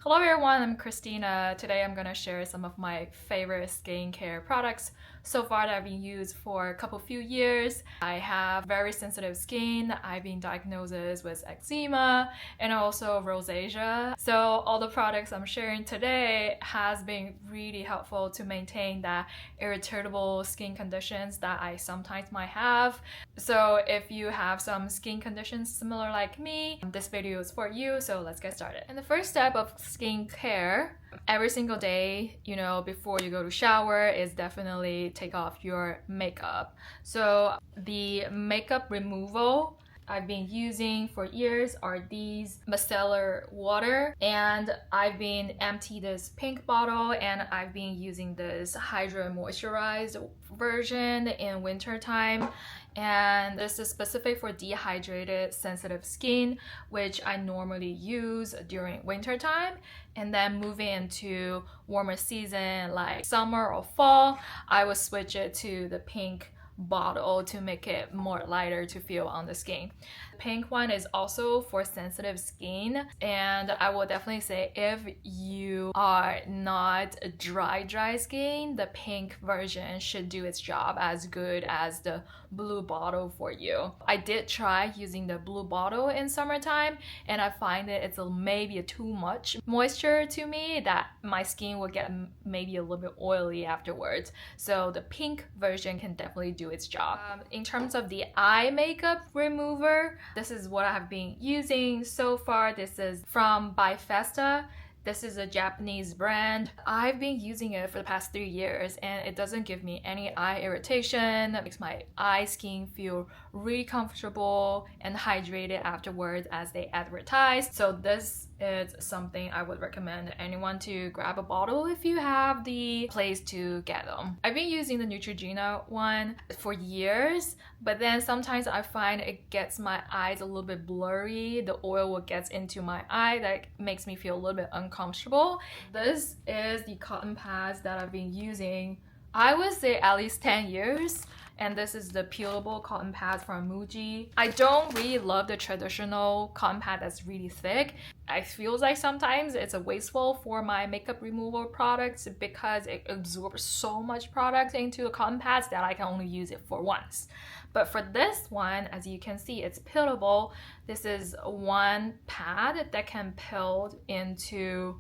Hello everyone, I'm Christina. Today I'm gonna share some of my favorite skincare products so far that I've been used for a few years. I have very sensitive skin. I've been diagnosed with eczema and also rosacea. So all the products I'm sharing today has been really helpful to maintain that irritable skin conditions that I sometimes might have. So if you have some skin conditions similar like me, this video is for you, so let's get started. And the first step of skincare every single day, before you go to shower, is definitely take off your makeup. So the makeup removal I've been using for years are these micellar water, and I've been empty this pink bottle and I've been using this hydra moisturized version in winter time. And this is specific for dehydrated sensitive skin, which I normally use during winter time. And then moving into warmer season like summer or fall, I will switch it to the pink bottle to make it more lighter to feel on the skin. The pink one is also for sensitive skin, and I will definitely say if you are not dry skin, the pink version should do its job as good as the blue bottle for you. I did try using the blue bottle in summertime, and I find that it's maybe too much moisture to me, that my skin will get maybe a little bit oily afterwards. So the pink version can definitely do its job. In terms of the eye makeup remover, this is what I have been using so far. This is from Bifesta. This is a Japanese brand. I've been using it for the past 3 years and it doesn't give me any eye irritation. It makes my eye skin feel really comfortable and hydrated afterwards as they advertise. So this is something I would recommend anyone to grab a bottle if you have the place to get them. I've been using the Neutrogena one for years, but then sometimes I find it gets my eyes a little bit blurry. The oil will get into my eye that makes me feel a little bit uncomfortable. This is the cotton pads that I've been using, I would say at least 10 years. And this is the peelable cotton pad from Muji. I don't really love the traditional cotton pad that's really thick. I feel like sometimes it's a wasteful for my makeup removal products because it absorbs so much product into the cotton pads that I can only use it for once. But for this one, as you can see, it's peelable. This is one pad that can peel into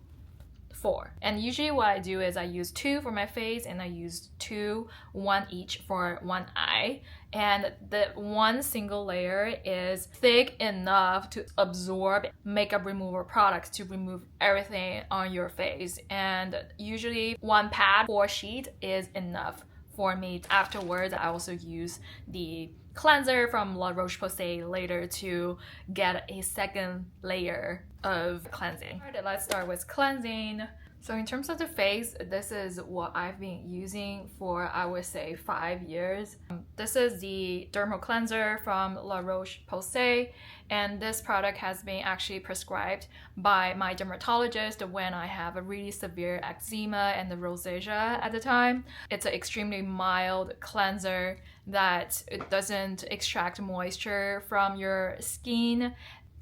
4. And usually what I do is I use 2 for my face and I use 2, 1 each for one eye. And the one single layer is thick enough to absorb makeup remover products to remove everything on your face. And usually one pad 4 sheet is enough for me. Afterwards, I also use the cleanser from La Roche-Posay later to get a second layer of cleansing. Alright, let's start with cleansing. So in terms of the face, this is what I've been using for, I would say, 5 years. This is the dermal cleanser from La Roche-Posay, and this product has been actually prescribed by my dermatologist when I have a really severe eczema and the rosacea at the time. It's an extremely mild cleanser that it doesn't extract moisture from your skin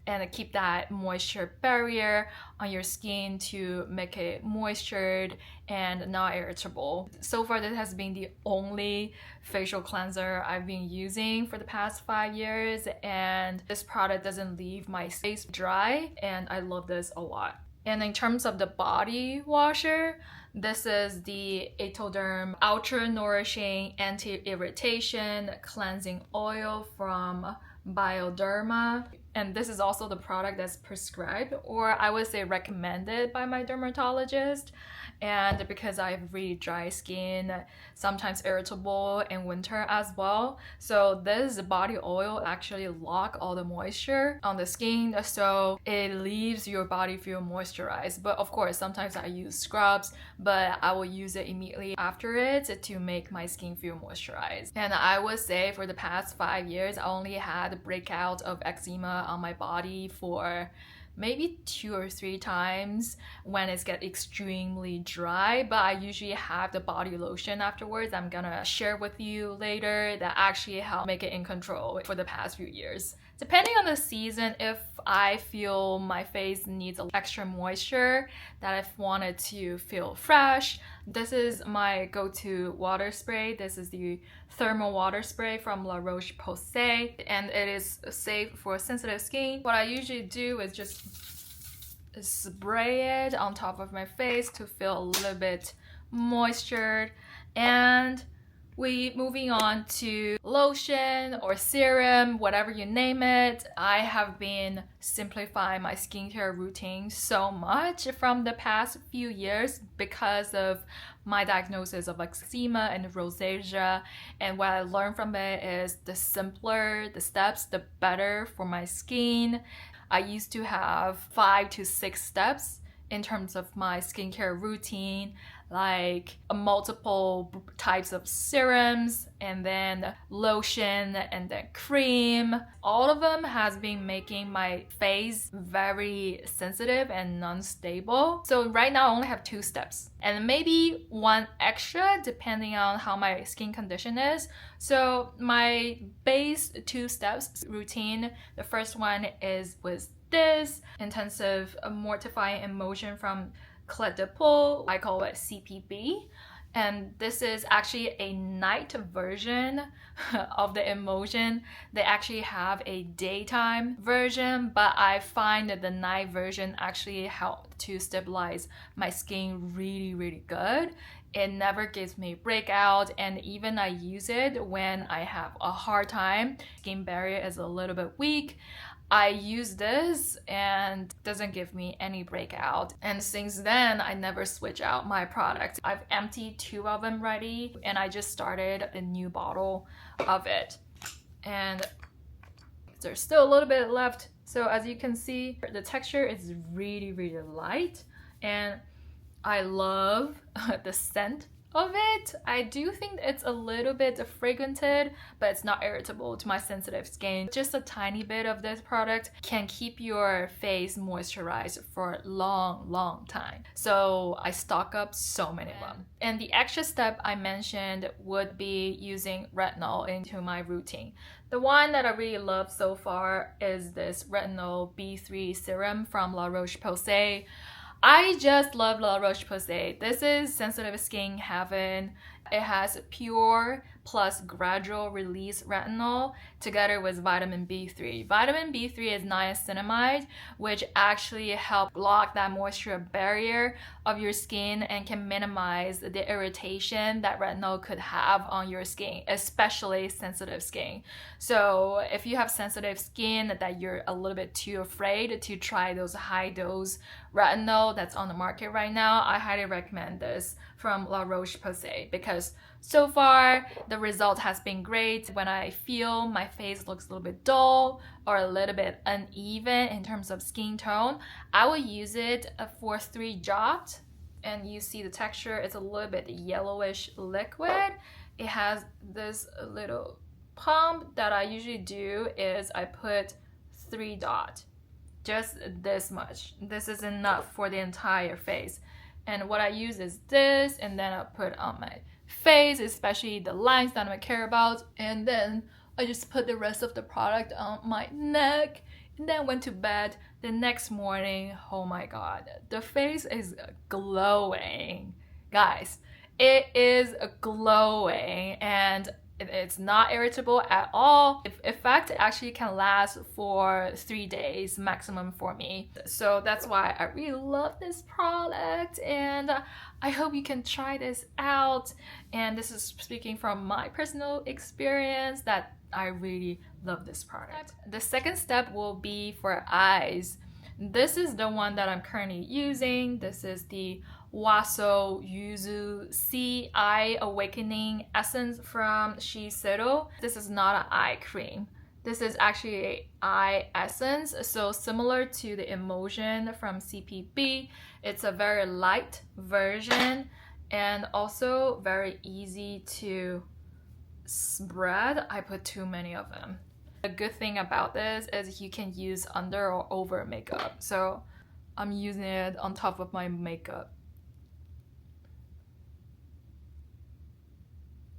and keep that moisture barrier on your skin to make it moistured and not irritable. So far, this has been the only facial cleanser I've been using for the past 5 years, and this product doesn't leave my face dry, and I love this a lot. And in terms of the body washer, this is the Atoderm Ultra Nourishing Anti-Irritation Cleansing Oil from Bioderma. And this is also the product that's prescribed, or I would say recommended, by my dermatologist. And because I have really dry skin, sometimes irritable in winter as well, so this body oil actually lock all the moisture on the skin, so it leaves your body feel moisturized. But of course, sometimes I use scrubs, but I will use it immediately after it to make my skin feel moisturized. And I would say for the past 5 years, I only had breakout of eczema on my body for maybe 2 or 3 times when it gets extremely dry, but I usually have the body lotion afterwards I'm gonna share with you later that actually help make it in control for the past few years. Depending on the season, if I feel my face needs extra moisture, that I wanted to feel fresh, this is my go-to water spray. This is the thermal water spray from La Roche Posay, and it is safe for sensitive skin. What I usually do is just spray it on top of my face to feel a little bit moistured. And we moving on to lotion or serum, whatever you name it. I have been simplifying my skincare routine so much from the past few years because of my diagnosis of eczema and rosacea. And what I learned from it is the simpler the steps, the better for my skin. I used to have 5 to 6 steps in terms of my skincare routine, like multiple types of serums and then lotion and then cream. All of them has been making my face very sensitive and unstable. So right now I only have 2 steps and maybe 1 extra depending on how my skin condition is. So my base 2 steps routine, the first one is with this intensive mortifying emulsion from Clé de Peau. I call it CPB, and this is actually a night version of the emulsion. They actually have a daytime version, but I find that the night version actually helped to stabilize my skin really good. It never gives me breakout, and even I use it when I have a hard time, skin barrier is a little bit weak. I use this and doesn't give me any breakout. And since then, I never switch out my product. I've emptied 2 of them already, and I just started a new bottle of it. And there's still a little bit left. So as you can see, the texture is really light, and I love the scent of it. I do think it's a little bit fragranted, but it's not irritable to my sensitive skin. Just a tiny bit of this product can keep your face moisturized for a long time. So I stock up so many of them. And the extra step I mentioned would be using retinol into my routine. The one that I really love so far is this retinol B3 serum from La Roche Posay. I just love La Roche Posay. This is sensitive skin heaven. It has pure plus gradual release retinol together with vitamin B3. Vitamin B3 is niacinamide, which actually helps block that moisture barrier of your skin and can minimize the irritation that retinol could have on your skin, especially sensitive skin. So if you have sensitive skin that you're a little bit too afraid to try those high dose retinol that's on the market right now, I highly recommend this from La Roche Posay because so far the result has been great. When I feel my face looks a little bit dull or a little bit uneven in terms of skin tone, I will use it for 3 drops, and you see the texture, it's a little bit yellowish liquid. It has this little pump that I usually do is I put 3 dots, just this much. This is enough for the entire face. And what I use is this, and then I put on my face, especially the lines that I care about, and then I just put the rest of the product on my neck, and then went to bed. The next morning, oh my god, the face is glowing. Guys, it is glowing, and it's not irritable at all. In fact, it actually can last for 3 days maximum for me. So that's why I really love this product, and I hope you can try this out. And this is speaking from my personal experience that I really love this product. The second step will be for eyes. This is the one that I'm currently using. This is the Waso Yuzu Sea Eye Awakening Essence from SHISEIDO. This is not an eye cream. This is actually an eye essence. So similar to the emulsion from CPB, it's a very light version and also very easy to spread. I put too many of them. The good thing about this is you can use under or over makeup. So I'm using it on top of my makeup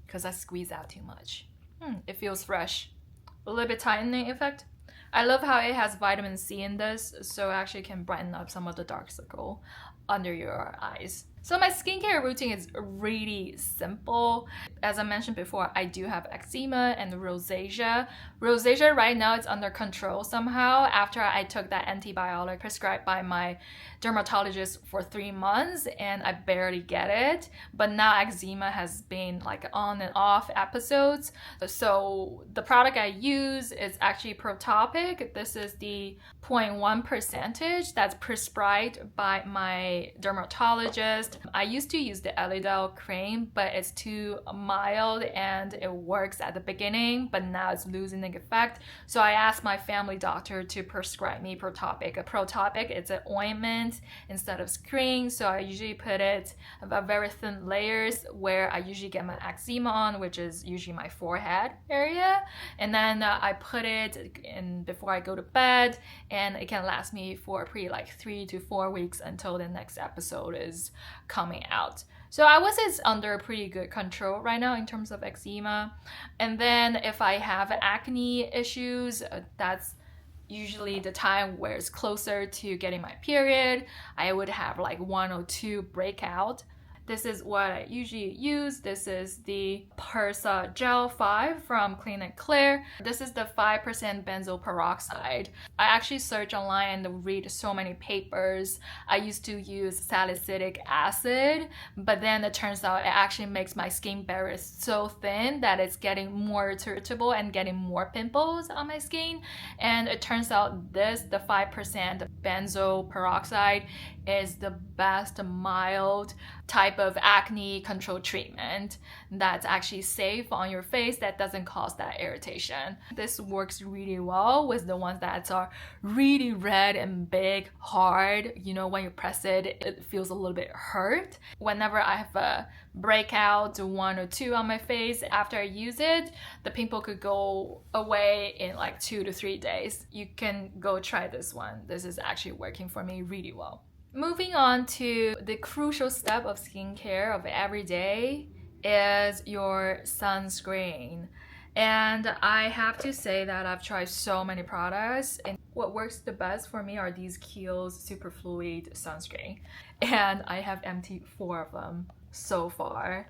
because I squeeze out too much. It feels fresh. A little bit tightening effect. I love how it has vitamin C in this, so it actually can brighten up some of the dark circle under your eyes. So my skincare routine is really simple. As I mentioned before, I do have eczema and rosacea. Rosacea right now it's under control somehow after I took that antibiotic prescribed by my dermatologist for 3 months and I barely get it. But now eczema has been like on and off episodes. So the product I use is actually Protopic. This is the 0.1 percentage that's prescribed by my dermatologist. I used to use the Elidel cream, but it's too mild and it works at the beginning, but now it's losing the effect. So I asked my family doctor to prescribe me Protopic. Protopic, it's an ointment instead of cream, so I usually put it about very thin layers where I usually get my eczema on, which is usually my forehead area, and then I put it in before I go to bed, and it can last me for pretty like 3 to 4 weeks until the next episode is coming out. So I would say it's under pretty good control right now in terms of eczema. And then if I have acne issues, that's usually the time where it's closer to getting my period. I would have like 1 or 2 breakout. This is what I usually use. This is the Persa Gel 5 from Clean & Clear. This is the 5% benzoyl peroxide. I actually search online and read so many papers. I used to use salicylic acid, but then it turns out it actually makes my skin barrier so thin that it's getting more irritable and getting more pimples on my skin. And it turns out this, the 5% benzoyl peroxide, is the best mild type of acne control treatment that's actually safe on your face, that doesn't cause that irritation. This works really well with the ones that are really red and big, hard. You know, when you press it, it feels a little bit hurt. Whenever I have a breakout, 1 or 2 on my face, after I use it, the pimple could go away in like 2 to 3 days. You can go try this one. This is actually working for me really well. Moving on to the crucial step of skincare of every day is your sunscreen. And I have to say that I've tried so many products, and what works the best for me are these Kiehl's Superfluid sunscreen. And I have emptied 4 of them so far.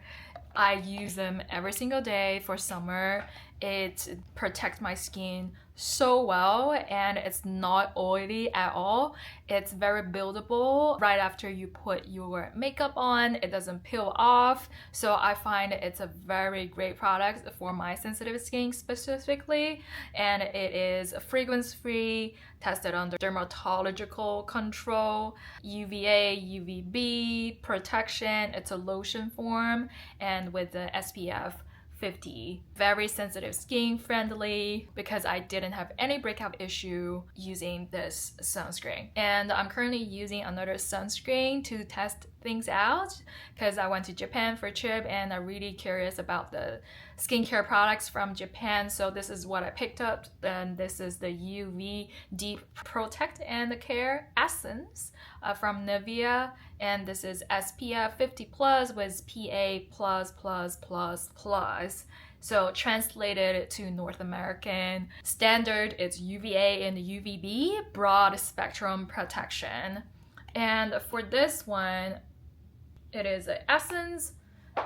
I use them every single day for summer. It protects my skin so well and it's not oily at all. It's very buildable right after you put your makeup on. It doesn't peel off. So I find it's a very great product for my sensitive skin specifically. And it is fragrance free, tested under dermatological control, UVA, UVB protection. It's a lotion form and with the SPF 50. Very sensitive skin friendly because I didn't have any breakout issue using this sunscreen. And I'm currently using another sunscreen to test things out because I went to Japan for a trip and I'm really curious about the skincare products from Japan. So this is what I picked up. Then this is the UV Deep Protect and Care Essence from Nivea. And this is SPF 50 plus with PA+++++. So translated to North American standard, it's UVA and UVB, broad spectrum protection. And for this one, it is an essence,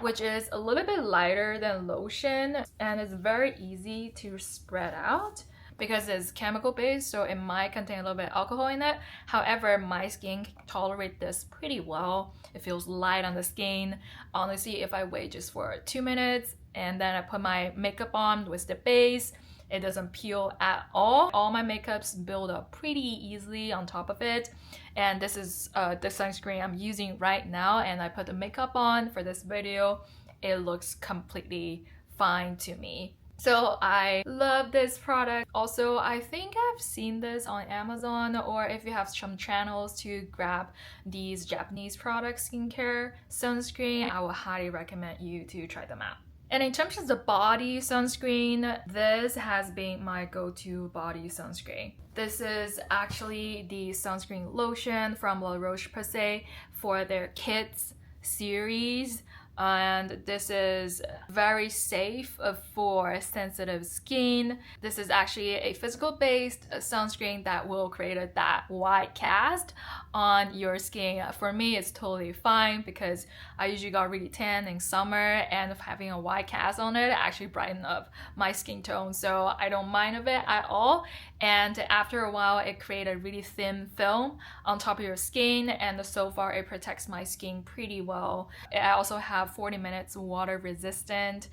which is a little bit lighter than lotion, and it's very easy to spread out because it's chemical based, so it might contain a little bit of alcohol in it. However, my skin tolerates this pretty well. It feels light on the skin. Honestly, if I wait just for 2 minutes and then I put my makeup on with the base, it doesn't peel at all. All my makeups build up pretty easily on top of it. And this is the sunscreen I'm using right now, and I put the makeup on for this video. It looks completely fine to me. So I love this product. Also, I think I've seen this on Amazon, or if you have some channels to grab these Japanese products, skincare sunscreen, I would highly recommend you to try them out. And in terms of the body sunscreen, this has been my go-to body sunscreen. This is actually the sunscreen lotion from La Roche-Posay for their kids series. and this is very safe for sensitive skin. This is actually a physical based sunscreen that will create that white cast on your skin. For me, it's totally fine because I usually got really tan in summer, and having a white cast on it actually brightened up my skin tone, so I don't mind of it at all. And after a while, it created a really thin film on top of your skin, and so far it protects my skin pretty well. I also have 40 minutes water resistant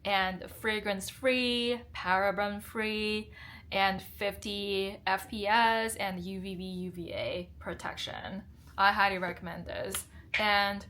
and fragrance free, paraben free, and 50 FPS and UVB UVA protection. I highly recommend this. And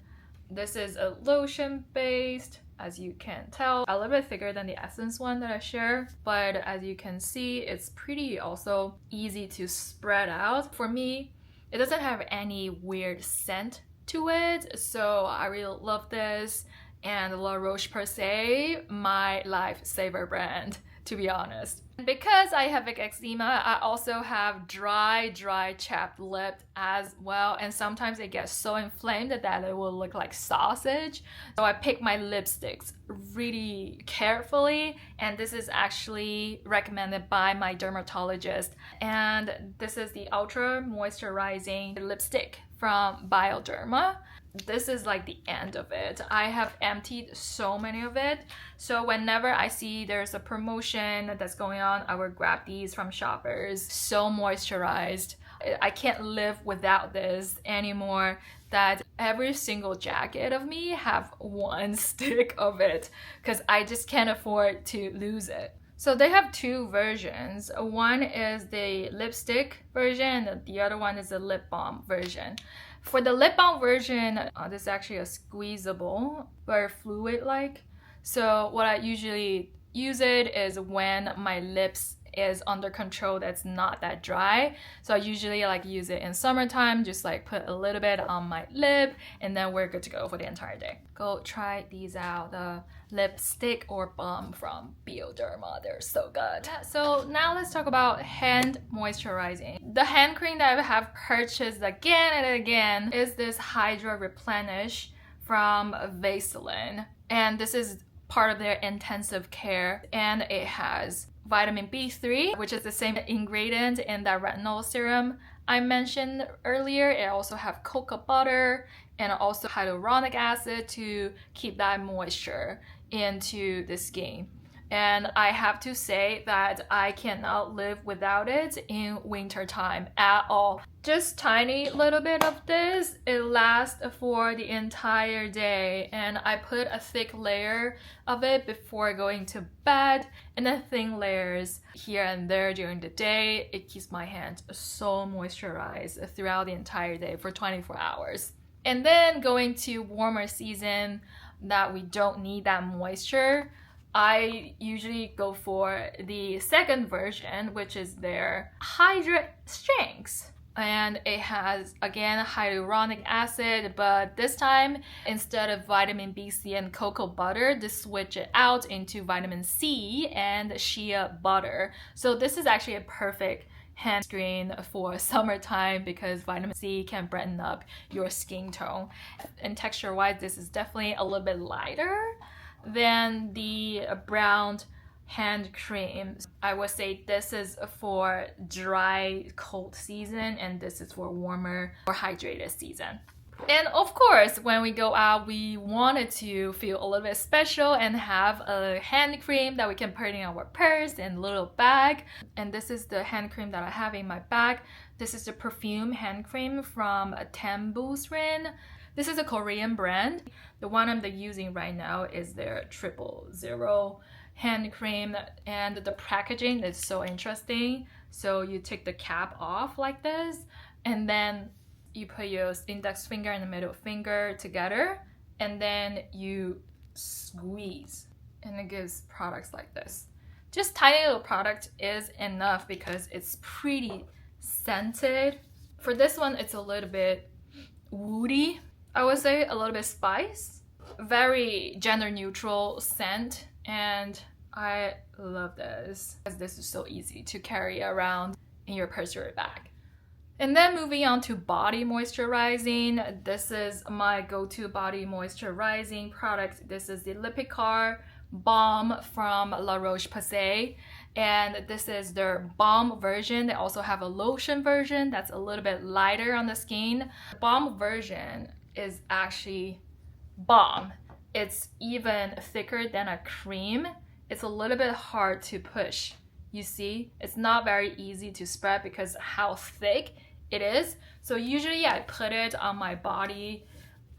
this is a lotion based, as you can tell, a little bit thicker than the Essence one that I share, but as you can see, it's pretty also easy to spread out. For me, it doesn't have any weird scent to it, so I really love this. And La Roche-Posay, my lifesaver brand, to be honest. Because I have eczema, I also have dry chapped lip as well, and sometimes it gets so inflamed that it will look like sausage. So I pick my lipsticks really carefully, and this is actually recommended by my dermatologist. And this is the Ultra Moisturizing Lipstick from Bioderma. This is like the end of it. I have emptied so many of it, so whenever I see there's a promotion that's going on, I will grab these from Shoppers. So moisturized. I can't live without this anymore, that every single jacket of me have one stick of it because I just can't afford to lose it. So they have two versions. One is the lipstick version, and the other one is the lip balm version. For the lip balm version, this is actually a squeezable, very fluid-like. So what I usually use it is when my lips is under control, that's not that dry. So I usually like use it in summertime, just like put a little bit on my lip, and then we're good to go for the entire day. Go try these out, the lipstick or balm from Bioderma. They're so good. So now let's talk about hand moisturizing. The hand cream that I have purchased again and again is this Hydra Replenish from VASELINE, and this is part of their intensive care, and it has vitamin B3, which is the same ingredient in that retinol serum I mentioned earlier. It also has cocoa butter and also hyaluronic acid to keep that moisture into the skin. And I have to say that I cannot live without it in winter time at all. Just tiny little bit of this, it lasts for the entire day, and I put a thick layer of it before going to bed, and then thin layers here and there during the day. It keeps my hands so moisturized throughout the entire day for 24 hours. And then going to warmer season that we don't need that moisture, I usually go for the second version, which is their Hydra Strengths. And it has, again, hyaluronic acid, but this time, instead of vitamin B, C, and cocoa butter, they switch it out into vitamin C and shea butter. So this is actually a perfect hand screen for summertime because vitamin C can brighten up your skin tone. And texture-wise, this is definitely a little bit lighter than the brown hand cream. I would say this is for dry, cold season, and this is for warmer or hydrated season. And of course, when we go out, we wanted to feel a little bit special and have a hand cream that we can put in our purse and little bag. And this is the hand cream that I have in my bag. This is the perfume hand cream from SUNSCREEN. This is a Korean brand. The one I'm using right now is their 000 hand cream, and the packaging is so interesting. So you take the cap off like this, and then you put your index finger and the middle finger together, and then you squeeze, and it gives products like this. Just tiny little product is enough because it's pretty scented. For this one, it's a little bit woody. I would say a little bit spice. Very gender neutral scent, and I love this because this is so easy to carry around in your purse or bag. And then moving on to body moisturizing, this is my go-to body moisturizing product. This is the Lipikar Balm from La Roche-Posay, and this is their balm version. They also have a lotion version that's a little bit lighter on the skin. The balm version is actually balm. It's even thicker than a cream. It's a little bit hard to push. You see, it's not very easy to spread because how thick it is. So usually I put it on my body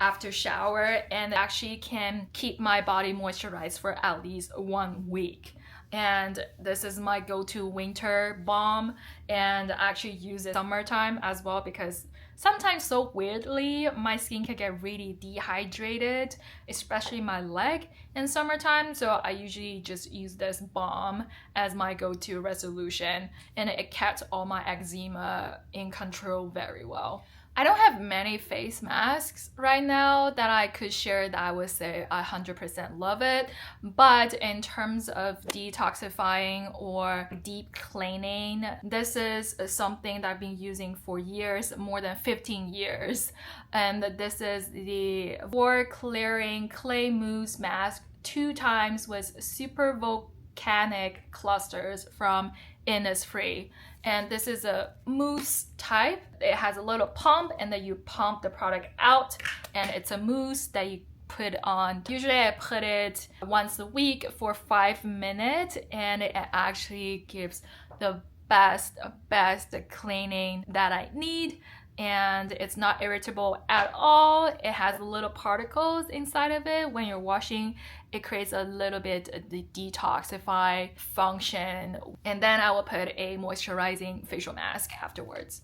after shower, and actually can keep my body moisturized for at least 1 week. And this is my go-to winter balm, and I actually use it summertime as well because sometimes, so weirdly, my skin can get really dehydrated, especially my leg in summertime. So I usually just use this balm as my go-to resolution, and it kept all my eczema in control very well. I don't have many face masks right now that I could share that I would say I 100% love it. But in terms of detoxifying or deep cleaning, this is something that I've been using for years, more than 15 years. And this is the pore clearing clay mousse mask 2 times with super volcanic clusters from Innisfree. And this is a mousse type. It has a little pump, and then you pump the product out, and it's a mousse that you put on. Usually I put it once a week for 5 minutes, and it actually gives the best cleaning that I need. And it's not irritable at all. It has little particles inside of it. When you're washing, it creates a little bit of the detoxify function. And then I will put a moisturizing facial mask afterwards.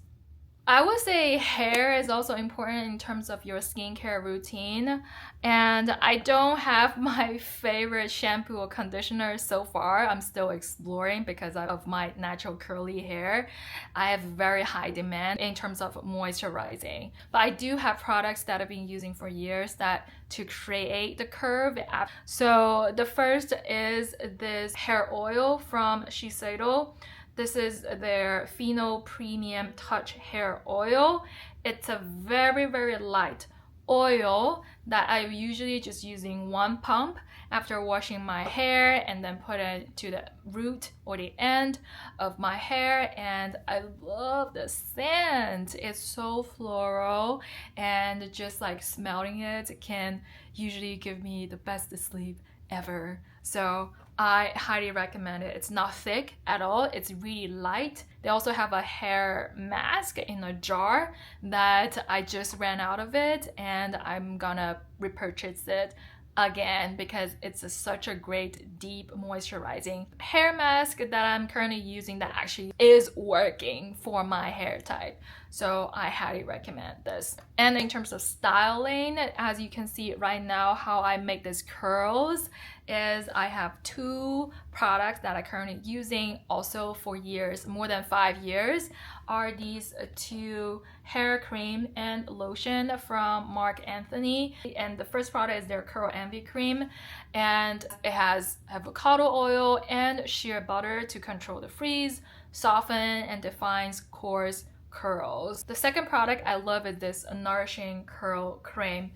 I would say hair is also important in terms of your skincare routine, and I don't have my favorite shampoo or conditioner so far. I'm still exploring because of my natural curly hair. I have very high demand in terms of moisturizing, but I do have products that I've been using for years that to create the curve. So the first is this hair oil from SHISEIDO. This is their Phenol Premium Touch Hair Oil. It's a very light oil that I'm usually just using 1 pump after washing my hair, and then put it to the root or the end of my hair. And I love the scent. It's so floral, and just like smelling it can usually give me the best sleep ever. So I highly recommend it. It's not thick at all. It's really light. They also have a hair mask in a jar that I just ran out of it, and I'm gonna repurchase it again because it's such a great deep moisturizing hair mask that I'm currently using that actually is working for my hair type. So I highly recommend this. And in terms of styling, as you can see right now, how I make these curls is I have 2 products that I'm currently using also for years, more than 5 years, are these 2 hair cream and lotion from MARC ANTHONY. And the first product is their Curl Envy cream, and it has avocado oil and shea butter to control the frizz, soften and defines coarse curls. The second product I love is this Nourishing Curl Cream.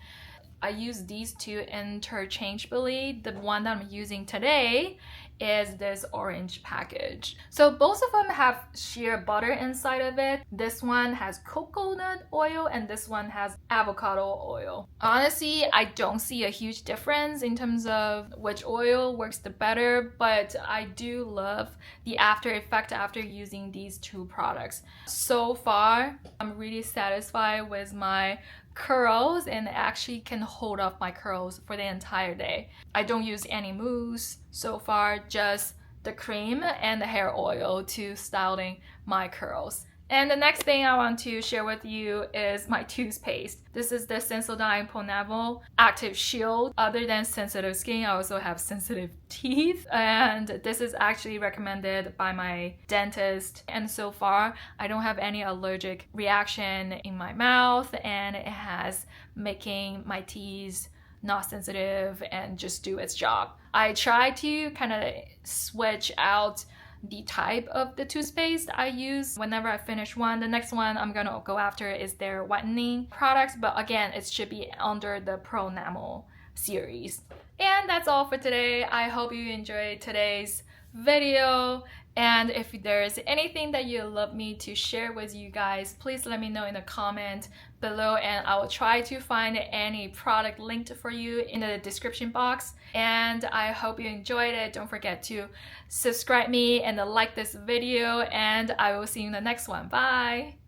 I use these 2 interchangeably. The one that I'm using today is this orange package. So both of them have shea butter inside of it. This one has coconut oil, and this one has avocado oil. Honestly, I don't see a huge difference in terms of which oil works the better, but I do love the after effect after using these 2 products. So far, I'm really satisfied with my curls, and actually can hold up my curls for the entire day. I don't use any mousse so far, just the cream and the hair oil to styling my curls. And the next thing I want to share with you is my toothpaste. This is the SENSODYNE PRONAMEL Active Shield. Other than sensitive skin, I also have sensitive teeth, and this is actually recommended by my dentist. And so far, I don't have any allergic reaction in my mouth, and it has making my teeth not sensitive and just do its job. I try to kind of switch out the type of the toothpaste I use whenever I finish one. The next one I'm gonna go after is their whitening products, but again, it should be under the PRONAMEL series. And that's all for today. I hope you enjoyed today's video. And if there's anything that you'd love me to share with you guys, please let me know in the comment below, and I will try to find any product linked for you in the description box. And I hope you enjoyed it. Don't forget to subscribe me and like this video, and I will see you in the next one. Bye!